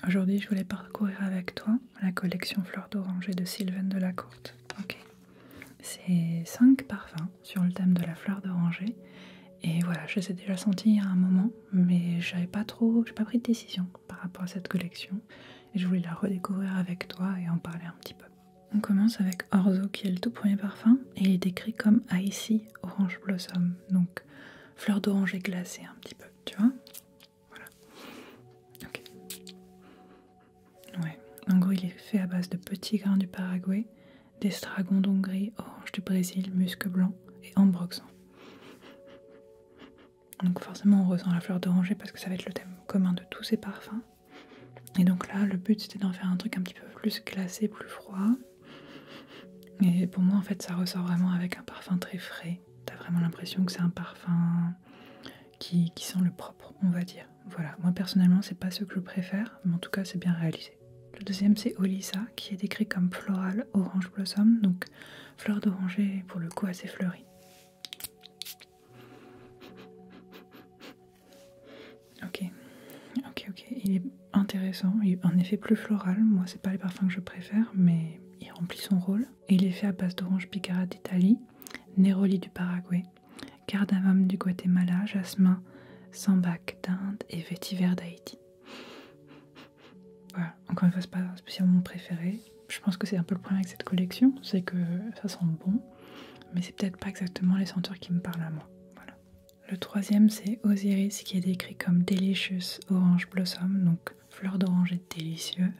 Aujourd'hui, je voulais parcourir avec toi la collection Fleurs d'Oranger de Sylvaine Delacourte. Ok. C'est 5 parfums sur le thème de la fleur d'oranger. Et voilà, je les ai déjà sentis il y a un moment, mais j'ai pas pris de décision par rapport à cette collection. Et je voulais la redécouvrir avec toi et en parler un petit peu. On commence avec Orzo qui est le tout premier parfum et il est décrit comme Icy Orange Blossom, donc fleur d'oranger glacée un petit peu, tu vois. Voilà. Ok. Ouais. En gros, il est fait à base de petits grains du Paraguay, d'estragon d'Hongrie, orange du Brésil, musc blanc et ambroxan. Donc forcément, on ressent la fleur d'oranger parce que ça va être le thème commun de tous ces parfums. Et donc là, le but c'était d'en faire un truc un petit peu plus glacé, plus froid. Et pour moi, en fait, ça ressort vraiment avec un parfum très frais. T'as vraiment l'impression que c'est un parfum qui sent le propre, on va dire. Voilà, moi personnellement, c'est pas ce que je préfère, mais en tout cas, c'est bien réalisé. Le deuxième, c'est Olisa, qui est décrit comme floral orange blossom, donc fleur d'oranger pour le coup assez fleurie. Ok, il est intéressant, il est en effet plus floral. Moi, c'est pas les parfums que je préfère, mais il remplit son rôle. Et il est fait à base d'orange picara d'Italie, néroli du Paraguay, cardamome du Guatemala, jasmin, sambac d'Inde et vétiver d'Haïti. Voilà, encore une fois, c'est pas spécialement mon préféré. Je pense que c'est un peu le problème avec cette collection, c'est que ça sent bon, mais c'est peut-être pas exactement les senteurs qui me parlent à moi. Voilà. Le troisième, c'est Osiris, qui est décrit comme Delicious Orange Blossom, donc fleur d'oranger délicieux.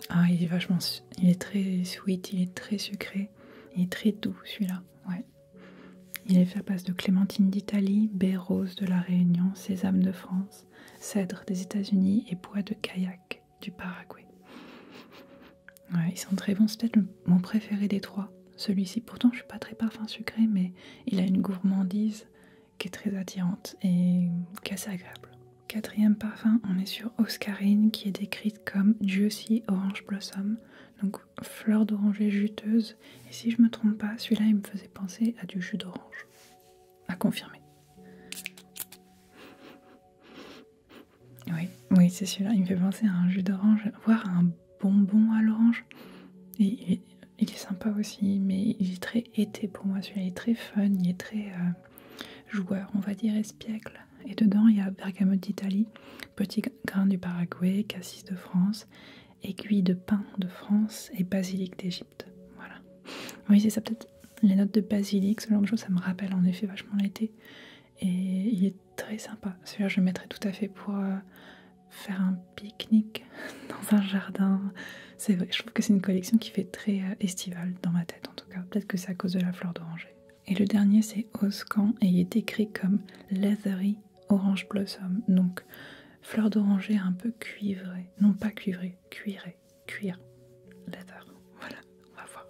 Ah, il est très sweet, il est très sucré, il est très doux celui-là, ouais. Il est fait à base de clémentine d'Italie, baie rose de la Réunion, sésame de France, cèdre des États-Unis et bois de kayak du Paraguay. Ouais, ils sont très bons, c'est peut-être mon préféré des trois. Celui-ci, pourtant je suis pas très parfum sucré, mais il a une gourmandise qui est très attirante et qui est assez agréable. Quatrième parfum, on est sur Oscarine, qui est décrite comme Juicy Orange Blossom, donc fleur d'oranger juteuse. Et si je me trompe pas, celui-là il me faisait penser à du jus d'orange. À confirmer. Oui, c'est celui-là, il me fait penser à un jus d'orange, voire à un bonbon à l'orange. Et il est sympa aussi, mais il est très été pour moi, celui-là il est très fun, il est très joueur, on va dire, espiègle. Et dedans, il y a bergamote d'Italie, petit grain du Paraguay, cassis de France, aiguille de pin de France et basilic d'Égypte. Voilà. Oui, c'est ça, peut-être les notes de basilic, ce genre de choses, ça me rappelle en effet vachement l'été. Et il est très sympa. Celui-là, je le mettrais tout à fait pour faire un pique-nique dans un jardin. C'est vrai, je trouve que c'est une collection qui fait très estivale dans ma tête en tout cas. Peut-être que c'est à cause de la fleur d'oranger. Et le dernier, c'est Oscan et il est écrit comme Leathery Orange Blossom. Donc, fleur d'oranger un peu cuivrée. Non, pas cuivrée, cuir. Leather. Voilà, on va voir.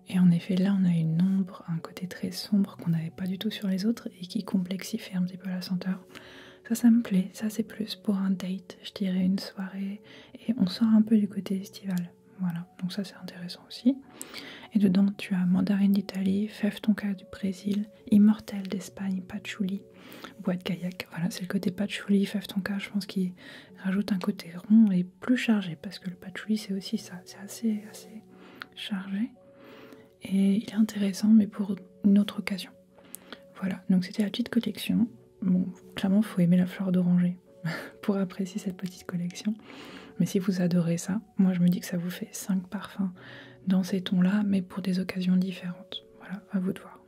Et en effet, là, on a une ombre, un côté très sombre qu'on n'avait pas du tout sur les autres et qui complexifie un petit peu la senteur. Ça me plaît. Ça, c'est plus pour un date, je dirais, une soirée. Et on sort un peu du côté estival. Voilà, donc ça, c'est intéressant aussi. Et dedans, tu as mandarine d'Italie, fève tonka du Brésil, immortel d'Espagne, patchouli, bois de kayak. Voilà, c'est le côté patchouli, fève tonka, je pense qu'il rajoute un côté rond et plus chargé, parce que le patchouli, c'est aussi ça, c'est assez chargé. Et il est intéressant, mais pour une autre occasion. Voilà, donc c'était la petite collection. Bon, clairement, il faut aimer la fleur d'oranger pour apprécier cette petite collection. Mais si vous adorez ça, moi je me dis que ça vous fait 5 parfums dans ces tons-là, mais pour des occasions différentes. Voilà, à vous de voir.